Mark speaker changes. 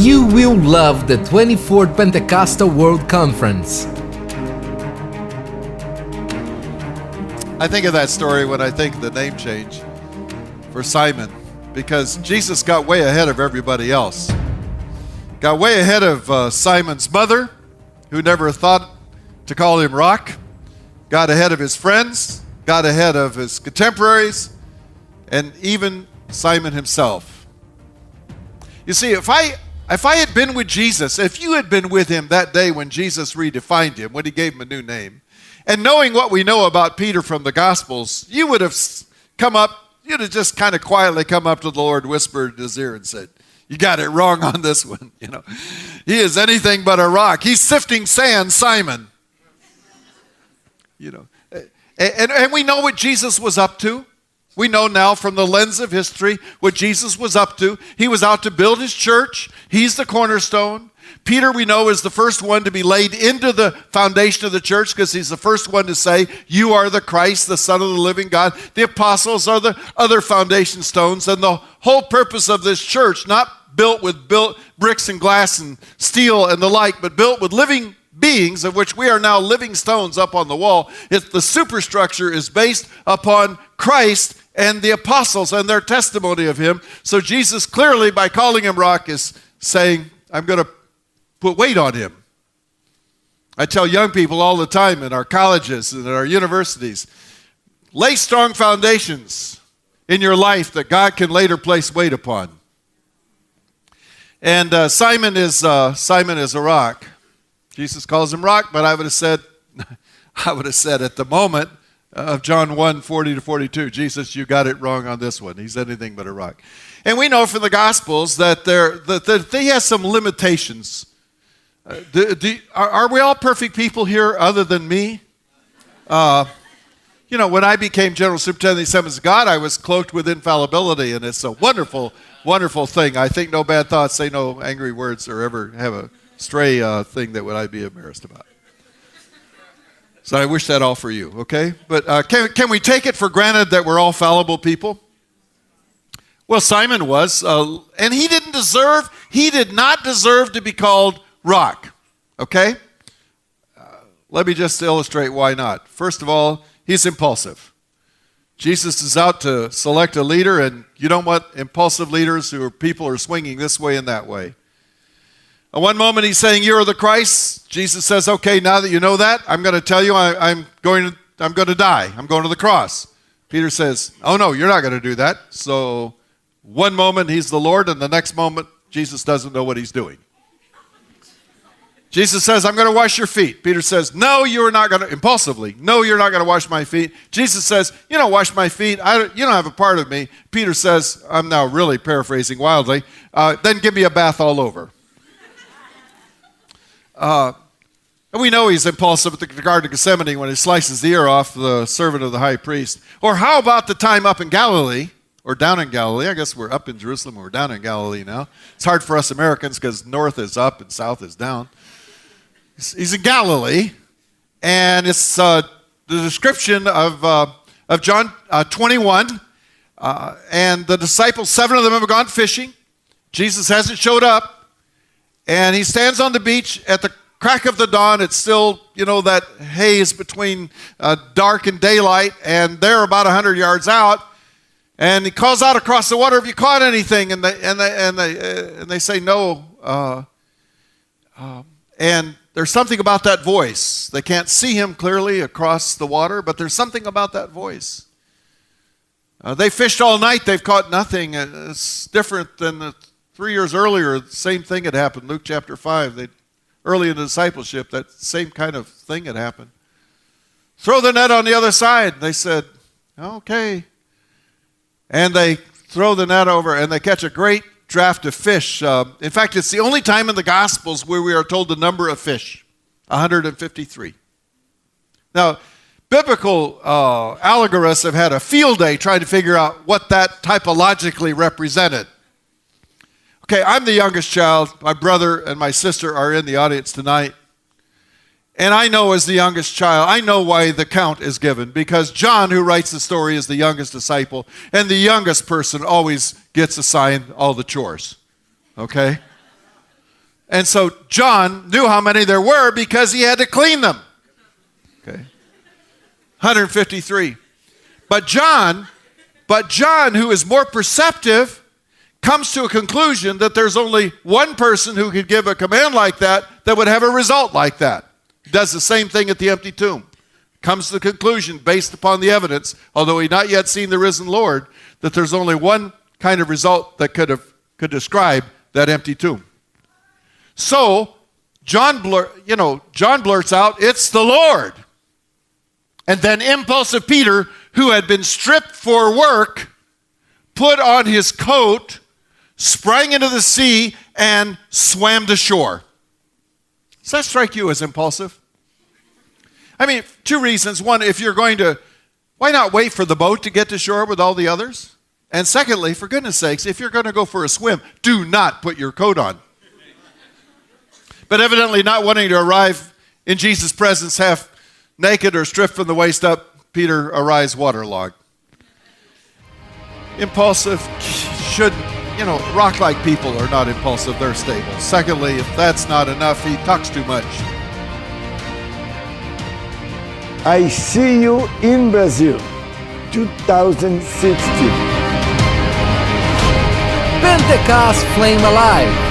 Speaker 1: You will love the 24th Pentecostal World Conference.
Speaker 2: I think of that story when I think of the name change for Simon, because Jesus got way ahead of everybody else. Got way ahead of Simon's mother, who never thought to call him Rock. Got ahead of his friends, got ahead of his contemporaries, and even Simon himself. You see, if I had been with Jesus, if you had been with him that day when Jesus redefined him, when he gave him a new name, and knowing what we know about Peter from the Gospels, you would have come up, you'd have just kind of quietly come up to the Lord, whispered in his ear and said, "You got it wrong on this one. He is anything but a rock. He's sifting sand, Simon." And we know what Jesus was up to. We know now from the lens of history what Jesus was up to. He was out to build his church. He's the cornerstone. Peter, we know, is the first one to be laid into the foundation of the church because he's the first one to say, "You are the Christ, the Son of the living God." The apostles are the other foundation stones, and the whole purpose of this church, not built with bricks and glass and steel and the like, but built with living beings, of which we are now living stones up on the wall. The superstructure is based upon Christ and the apostles and their testimony of him. So Jesus clearly, by calling him Rock, is saying, I'm going to put weight on him. I tell young people all the time in our colleges and in our universities, lay strong foundations in your life that God can later place weight upon. And Simon is a rock. Jesus calls him Rock, but I would have said at the moment of John 1:40-42, Jesus, you got it wrong on this one. He's anything but a rock. And we know from the Gospels that he has some limitations. Are we all perfect people here other than me? When I became General Superintendent of the Assemblies of God, I was cloaked with infallibility, and it's a wonderful, wonderful thing. I think no bad thoughts, say no angry words, or ever have a stray thing that would I be embarrassed about. So I wish that all for you, okay? But can we take it for granted that we're all fallible people? Well, Simon was, and he did not deserve to be called Rock, okay? Let me just illustrate why not. First of all, he's impulsive. Jesus is out to select a leader, and you don't want impulsive leaders people are swinging this way and that way. At one moment he's saying, "You are the Christ." Jesus says, "Okay, now that you know that, I'm going to tell you I'm going to die. I'm going to the cross." Peter says, "Oh no, you're not going to do that." So one moment he's the Lord, and the next moment Jesus doesn't know what he's doing. Jesus says, "I'm going to wash your feet." Peter says, "No, you're not going to," impulsively, "No, you're not going to wash my feet." Jesus says, "You don't wash my feet. You don't have a part of me." Peter says, I'm now really paraphrasing wildly, "Then give me a bath all over." And we know he's impulsive at the Garden of Gethsemane when he slices the ear off the servant of the high priest. Or how about the time up in Galilee, or down in Galilee? I guess we're up in Jerusalem, we're down in Galilee now. It's hard for us Americans because north is up and south is down. He's in Galilee, and it's the description of John 21, and the disciples, 7 of them have gone fishing. Jesus hasn't showed up. And he stands on the beach at the crack of the dawn. It's still, that haze between dark and daylight. And they're about 100 yards out. And he calls out across the water, "Have you caught anything?" And they say no. And there's something about that voice. They can't see him clearly across the water, but there's something about that voice. They fished all night. They've caught nothing. It's different than 3 years earlier, the same thing had happened. Luke chapter 5, early in the discipleship, that same kind of thing had happened. "Throw the net on the other side." They said, "Okay." And they throw the net over, and they catch a great draft of fish. In fact, it's the only time in the Gospels where we are told the number of fish, 153. Now, biblical allegorists have had a field day trying to figure out what that typologically represented. Okay, I'm the youngest child. My brother and my sister are in the audience tonight. And I know as the youngest child, I know why the count is given. Because John, who writes the story, is the youngest disciple. And the youngest person always gets assigned all the chores. Okay? And so John knew how many there were because he had to clean them. Okay. 153. But John, who is more perceptive, comes to a conclusion that there's only one person who could give a command like that would have a result like that. He does the same thing at the empty tomb. Comes to the conclusion, based upon the evidence, although he'd not yet seen the risen Lord, that there's only one kind of result that could describe that empty tomb. So, John blurts out, "It's the Lord." And then impulsive Peter, who had been stripped for work, put on his coat, sprang into the sea, and swam to shore. Does that strike you as impulsive? I mean, two reasons. One, if you're going to, why not wait for the boat to get to shore with all the others? And secondly, for goodness sakes, if you're going to go for a swim, do not put your coat on. But evidently not wanting to arrive in Jesus' presence half naked or stripped from the waist up, Peter arrives waterlogged. Impulsive should, rock-like people are not impulsive, they're stable. Secondly, if that's not enough, he talks too much.
Speaker 3: I see you in Brazil, 2016.
Speaker 1: Pentecost Flame Alive.